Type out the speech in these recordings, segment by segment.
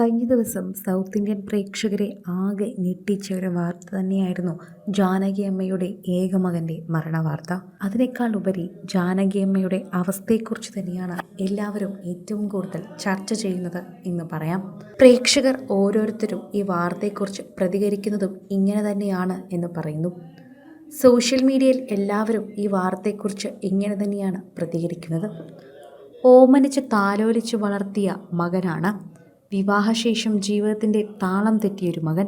കഴിഞ്ഞ ദിവസം south Indian പ്രേക്ഷകരെ ആകെ ഞെട്ടിച്ച ഒരു വാർത്ത തന്നെയായിരുന്നു ജാനകി അമ്മയുടെ ഏകമകൻ്റെ മരണവാർത്ത. അതിനേക്കാൾ ഉപരി ജാനകി അമ്മയുടെ അവസ്ഥയെക്കുറിച്ച് തന്നെയാണ് എല്ലാവരും ഏറ്റവും കൂടുതൽ ചർച്ച ചെയ്യുന്നത് എന്ന് പറയാം. പ്രേക്ഷകർ ഓരോരുത്തരും ഈ വാർത്തയെക്കുറിച്ച് പ്രതികരിക്കുന്നതും ഇങ്ങനെ തന്നെയാണ് എന്ന് പറയുന്നു. സോഷ്യൽ മീഡിയയിൽ എല്ലാവരും ഈ വാർത്തയെക്കുറിച്ച് ഇങ്ങനെ തന്നെയാണ് പ്രതികരിക്കുന്നത്. ഓമനിച്ച് താലോലിച്ച് വളർത്തിയ മകനാണ്. വിവാഹശേഷം ജീവിതത്തിൻ്റെ താളം തെറ്റിയൊരു മകൻ.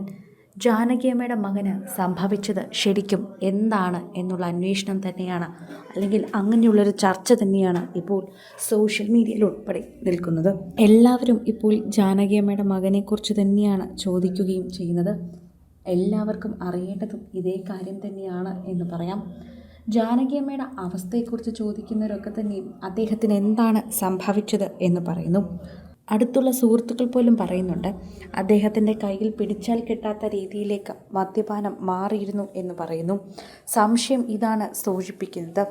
ജാനകിയമ്മയുടെ മകന് സംഭവിച്ചത് ശരിക്കും എന്താണ് എന്നുള്ള അന്വേഷണം തന്നെയാണ്, അല്ലെങ്കിൽ അങ്ങനെയുള്ളൊരു ചർച്ച തന്നെയാണ് ഇപ്പോൾ സോഷ്യൽ മീഡിയയിൽ ഉൾപ്പെടെ നിൽക്കുന്നത്. എല്ലാവരും ഇപ്പോൾ ജാനകിയമ്മയുടെ മകനെക്കുറിച്ച് തന്നെയാണ് ചോദിക്കുകയും ചെയ്യുന്നത്. എല്ലാവർക്കും അറിയേണ്ടതും ഇതേ കാര്യം തന്നെയാണ് എന്ന് പറയാം. ജാനകിയമ്മയുടെ അവസ്ഥയെക്കുറിച്ച് ചോദിക്കുന്നവരൊക്കെ തന്നെയും അദ്ദേഹത്തിന് എന്താണ് സംഭവിച്ചത് എന്ന് പറയുന്നു. അടുത്തുള്ള സുഹൃത്തുക്കൾ പോലും പറയുന്നുണ്ട് അദ്ദേഹത്തിൻ്റെ കയ്യിൽ പിടിച്ചാൽ കിട്ടാത്ത രീതിയിലേക്ക് മദ്യപാനം മാറിയിരുന്നു എന്ന് പറയുന്നു. സംശയം ഇതാണ് സൂചിപ്പിക്കുന്നത്.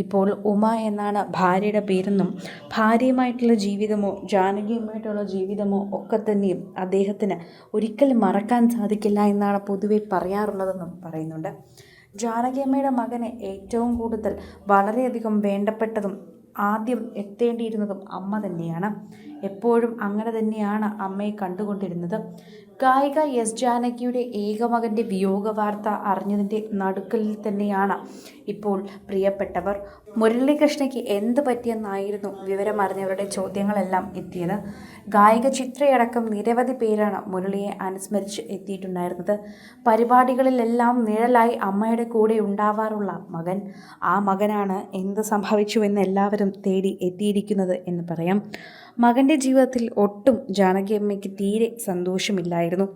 ഇപ്പോൾ ഉമ എന്നാണ് ഭാര്യയുടെ പേരെന്നും ഭാര്യയുമായിട്ടുള്ള ജീവിതമോ ജാനകിയുമായിട്ടുള്ള ജീവിതമോ ഒക്കെ തന്നെയും അദ്ദേഹത്തിന് ഒരിക്കലും മറക്കാൻ സാധിക്കില്ല എന്നാണ് പൊതുവെ പറയാറുള്ളതെന്നും പറയുന്നുണ്ട്. ജാനകിയമ്മയുടെ മകന് ഏറ്റവും കൂടുതൽ വളരെയധികം വേണ്ടപ്പെട്ടതും ആദ്യം എത്തേണ്ടിയിരുന്നതും അമ്മ തന്നെയാണ്. എപ്പോഴും അങ്ങനെ തന്നെയാണ് അമ്മയെ കണ്ടുകൊണ്ടിരുന്നത്. ഗായിക എസ് ജാനകിയുടെ ഏകമകൻ്റെ വിയോഗ വാർത്ത അറിഞ്ഞതിൻ്റെ നടുക്കലിൽ തന്നെയാണ് ഇപ്പോൾ പ്രിയപ്പെട്ടവർ. മുരളീകൃഷ്ണയ്ക്ക് എന്ത് പറ്റിയെന്നായിരുന്നു വിവരമറിഞ്ഞവരുടെ ചോദ്യങ്ങളെല്ലാം എത്തിയത്. ഗായിക ചിത്രയടക്കം നിരവധി പേരാണ് മുരളിയെ അനുസ്മരിച്ച് എത്തിയിട്ടുണ്ടായിരുന്നത്. പരിപാടികളിലെല്ലാം നിഴലായി അമ്മയുടെ കൂടെ ഉണ്ടാവാറുള്ള മകൻ, ആ മകനാണ് എന്ത് സംഭവിച്ചുവെന്ന് എല്ലാവരും തേടി എത്തിയിരിക്കുന്നത് എന്ന് പറയാം. മകൻ്റെ ജീവിതത്തിൽ ഒട്ടും ജാനകിയമ്മയ്ക്ക് തീരെ സന്തോഷമില്ലായിരുന്നു.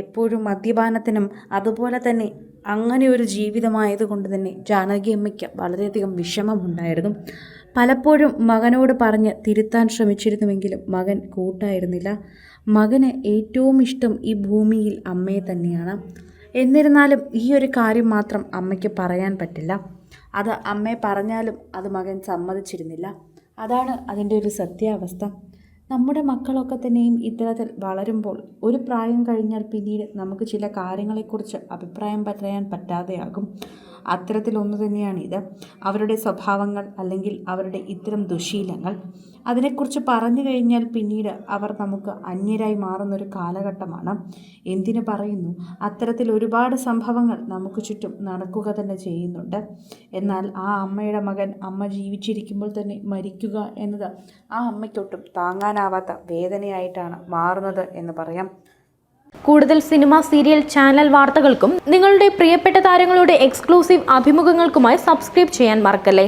എപ്പോഴും മദ്യപാനത്തിനും അതുപോലെ തന്നെ അങ്ങനെ ഒരു ജീവിതമായതുകൊണ്ട് തന്നെ ജാനകിയമ്മയ്ക്ക് വളരെയധികം വിഷമമുണ്ടായിരുന്നു. പലപ്പോഴും മകനോട് പറഞ്ഞ് തിരുത്താൻ ശ്രമിച്ചിരുന്നുവെങ്കിലും മകൻ കൂട്ടായിരുന്നില്ല. മകന് ഏറ്റവും ഇഷ്ടം ഈ ഭൂമിയിൽ അമ്മയെ തന്നെയാണ്. എന്നിരുന്നാലും ഈ ഒരു കാര്യം മാത്രം അമ്മയ്ക്ക് പറയാൻ പറ്റില്ല. അത് അമ്മയെ പറഞ്ഞാലും അത് മകൻ സമ്മതിച്ചിരുന്നില്ല. അതാണ് അതിൻ്റെ ഒരു സത്യാവസ്ഥ. നമ്മുടെ മക്കളൊക്കെ തന്നെയും ഇത്തരത്തിൽ വളരുമ്പോൾ ഒരു പ്രായം കഴിഞ്ഞാൽ പിന്നീട് നമുക്ക് ചില കാര്യങ്ങളെക്കുറിച്ച് അഭിപ്രായം പറയാൻ പറ്റാതെയാകും. അത്തരത്തിലൊന്നു തന്നെയാണിത്. അവരുടെ സ്വഭാവങ്ങൾ അല്ലെങ്കിൽ അവരുടെ ഇത്തരം ദുശീലങ്ങൾ, അതിനെക്കുറിച്ച് പറഞ്ഞു കഴിഞ്ഞാൽ പിന്നീട് അവർ നമുക്ക് അന്യരായി മാറുന്നൊരു കാലഘട്ടമാണ്. എന്തിനു പറയുന്നു, അത്തരത്തിൽ ഒരുപാട് സംഭവങ്ങൾ നമുക്ക് ചുറ്റും നടക്കുക തന്നെ ചെയ്യുന്നുണ്ട്. എന്നാൽ ആ അമ്മയുടെ മകൻ അമ്മ ജീവിച്ചിരിക്കുമ്പോൾ തന്നെ മരിക്കുക എന്നത് ആ അമ്മയ്ക്കൊട്ടും താങ്ങാനാവാത്ത വേദനയായിട്ടാണ് മാറുന്നത് എന്ന് പറയാം. കൂടുതൽ സിനിമ, സീരിയൽ, ചാനൽ വാർത്തകൾക്കും നിങ്ങളുടെ പ്രിയപ്പെട്ട താരങ്ങളുടെ എക്സ്ക്ലൂസീവ് അഭിമുഖങ്ങൾക്കുമായി സബ്സ്ക്രൈബ് ചെയ്യാൻ മറക്കല്ലേ.